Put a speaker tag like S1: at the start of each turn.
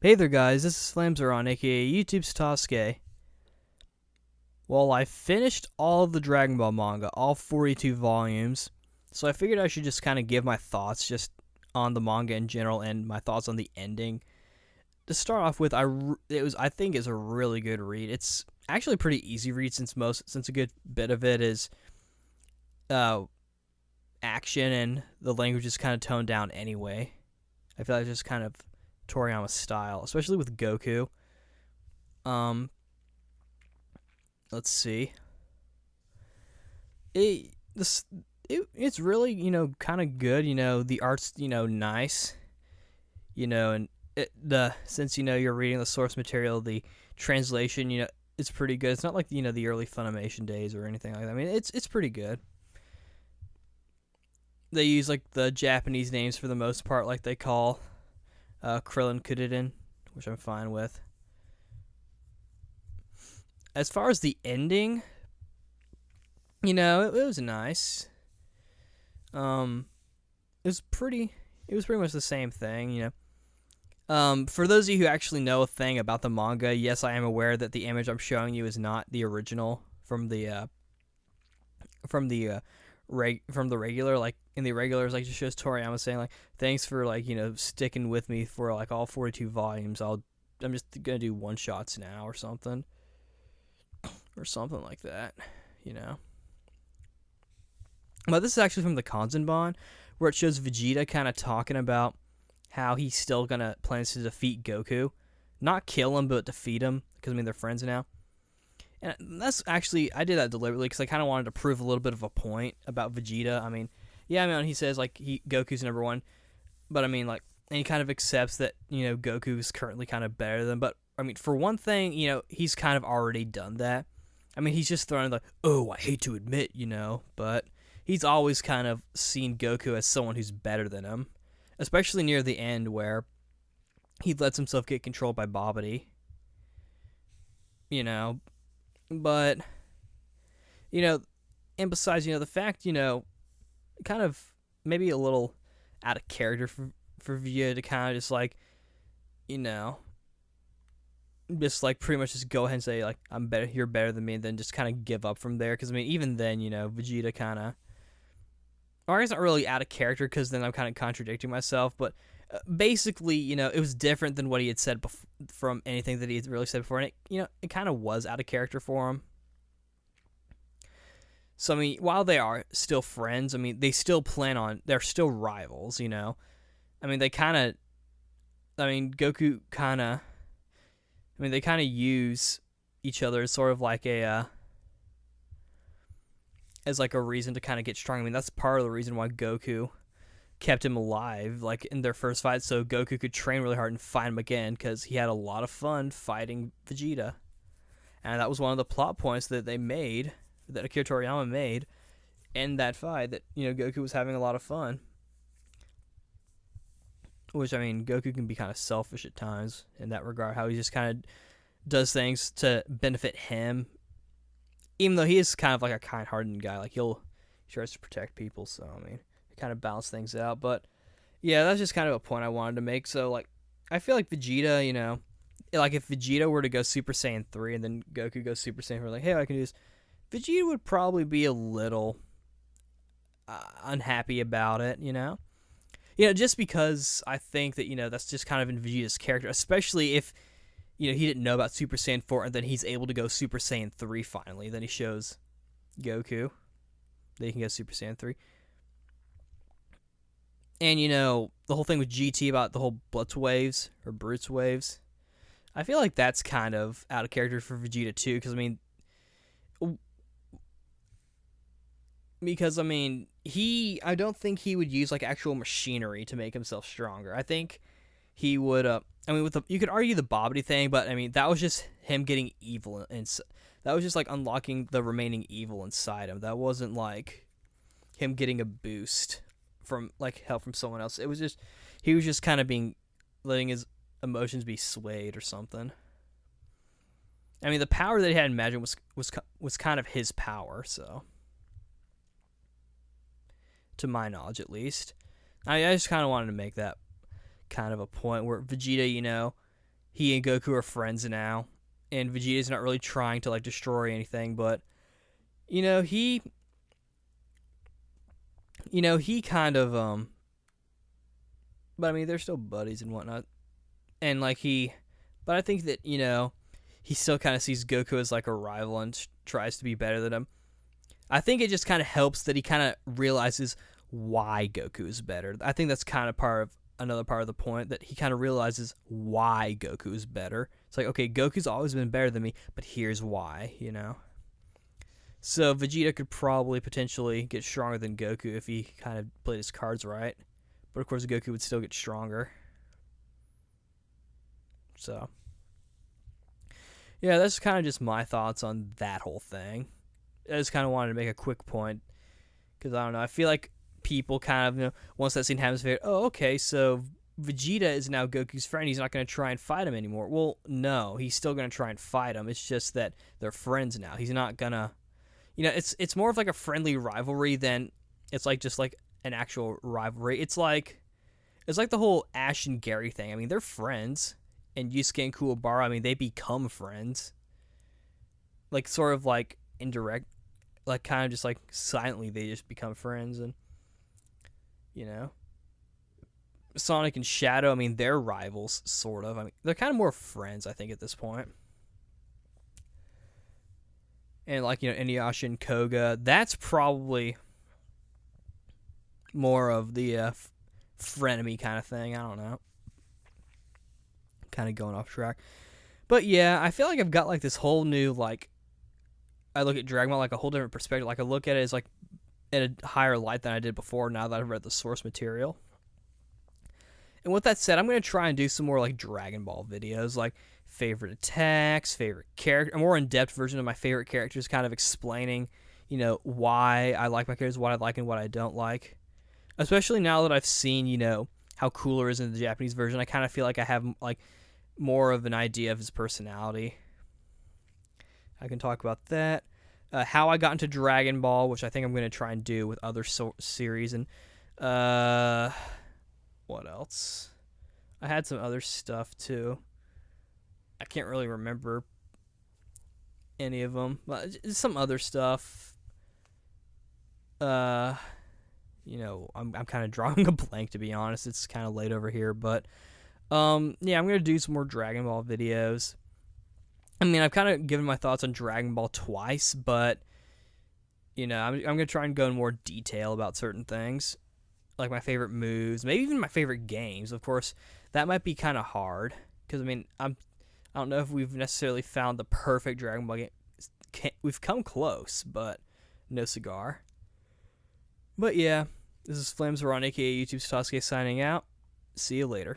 S1: Hey there guys, this is Flamzeron, aka YouTube's Tosuke. Well, I finished all of the Dragon Ball manga, all 42 volumes, so I figured I should just kind of give my thoughts just on the manga in general and my thoughts on the ending. To start off with, I think it's a really good read. It's actually a pretty easy read since a good bit of it is uh action and the language is kind of toned down anyway. I feel like it's just kind of Toriyama's style, especially with Goku. Um, let's see. It this it's really kind of good. The art's nice. And the since you're reading the source material, the translation it's pretty good. It's not like the early Funimation days or anything like that. I mean, it's pretty good. They use like the Japanese names for the most part, like they call Krillin Kudiden, which I'm fine with. As far as the ending, it was nice. It was pretty. It was pretty much the same thing. For those of you who actually know a thing about the manga, yes, I am aware that the image I'm showing you is not the original from the regular. Like in the regulars, like just shows Toriyama saying like, "Thanks for sticking with me for like all 42 volumes. I'm just gonna do one shots now or something like that, you know." But this is actually from the Kanzenban, where it shows Vegeta kind of talking about how he's still gonna plans to defeat Goku, not kill him, but defeat him because they're friends now. And that's actually I did that deliberately because I kind of wanted to prove a little bit of a point about Vegeta. He says like Goku's number one, but and he kind of accepts that Goku's currently kind of better than. But for one thing, he's kind of already done that. He's just throwing like, oh, I hate to admit, but he's always kind of seen Goku as someone who's better than him, especially near the end where he lets himself get controlled by Babidi. But and besides, the fact, kind of maybe a little out of character for Vegeta to kind of just like, just like pretty much just go ahead and say like I'm better, you're better than me, and then just kind of give up from there. Because even then, Vegeta kind of, or I guess not really out of character because then I'm kind of contradicting myself, but basically, it was different than what he had said from anything that he had really said before, and it kind of was out of character for him. So while they are still friends, they still they're still rivals. They kind of, Goku kind of, they kind of use each other as sort of like as like a reason to kind of get strong. That's part of the reason why Goku kept him alive, like in their first fight, so Goku could train really hard and fight him again, because he had a lot of fun fighting Vegeta, and that was one of the plot points that they made, that Akira Toriyama made in that fight, that Goku was having a lot of fun. Which Goku can be kind of selfish at times in that regard, how he just kind of does things to benefit him, even though he is kind of like a kind-hearted guy. Like he tries to protect people, so kind of balance things out. But yeah, that's just kind of a point I wanted to make. So like, I feel like Vegeta, like if Vegeta were to go Super Saiyan 3 and then Goku goes Super Saiyan 4, like, hey, I can do this, Vegeta would probably be a little unhappy about it, just because I think that that's just kind of in Vegeta's character, especially if he didn't know about Super Saiyan 4 and then he's able to go Super Saiyan 3 finally. Then he shows Goku that he can go Super Saiyan 3. And the whole thing with GT about the whole Blitz waves or Brutes waves, I feel like that's kind of out of character for Vegeta too, because I don't think he would use like actual machinery to make himself stronger. I think he would you could argue the Babidi thing, but that was just him getting evil, and that was just like unlocking the remaining evil inside him. That wasn't like him getting a boost from like help from someone else. It was just he was just kind of letting his emotions be swayed or something. The power that he had in Magic was kind of his power, so to my knowledge at least. I just kind of wanted to make that kind of a point where Vegeta, he and Goku are friends now, and Vegeta's not really trying to like destroy anything, but you know he he kind of but I mean they're still buddies and whatnot, and like but I think that he still kind of sees Goku as like a rival and tries to be better than him. I think it just kind of helps that he kind of realizes why Goku is better. I think that's kind of another part of the point, that he kind of realizes why Goku is better. It's like, okay, Goku's always been better than me, but here's why, So Vegeta could probably potentially get stronger than Goku if he kind of played his cards right. But of course, Goku would still get stronger. So, yeah, that's kind of just my thoughts on that whole thing. I just kind of wanted to make a quick point because I don't know. I feel like people kind of, once that scene happens, figure, oh, okay, so Vegeta is now Goku's friend. He's not going to try and fight him anymore. Well, no, he's still going to try and fight him. It's just that they're friends now. He's not gonna, it's more of like a friendly rivalry than it's like just like an actual rivalry. It's like the whole Ash and Gary thing. I mean, they're friends, and Yusuke and Kuwabara, I mean, they become friends. Like sort of like indirect. Like kind of just like silently they just become friends, and Sonic and Shadow, I mean, they're rivals sort of. I mean, they're kind of more friends, I think, at this point. And like Inuyasha and Koga, that's probably more of the frenemy kind of thing. I don't know. Kind of going off track, but yeah, I feel like I've got like this whole new like. I look at Dragon Ball like a whole different perspective. Like I look at it as like in a higher light than I did before. Now that I've read the source material. And with that said, I'm going to try and do some more like Dragon Ball videos, like favorite attacks, favorite character, a more in-depth version of my favorite characters, kind of explaining, why I like my characters, what I like and what I don't like. Especially now that I've seen, how Cooler is in the Japanese version, I kind of feel like I have like more of an idea of his personality. I can talk about that. How I got into Dragon Ball, which I think I'm going to try and do with other series. And what else? I had some other stuff too. I can't really remember any of them. But some other stuff. I'm kind of drawing a blank, to be honest. It's kind of late over here. But yeah, I'm going to do some more Dragon Ball videos. I mean, I've kind of given my thoughts on Dragon Ball twice, but, I'm going to try and go in more detail about certain things, like my favorite moves, maybe even my favorite games. Of course, that might be kind of hard, because, I mean, I don't know if we've necessarily found the perfect Dragon Ball game. We've come close, but no cigar. But yeah, this is Flames Run, aka YouTube Sasuke, signing out. See you later.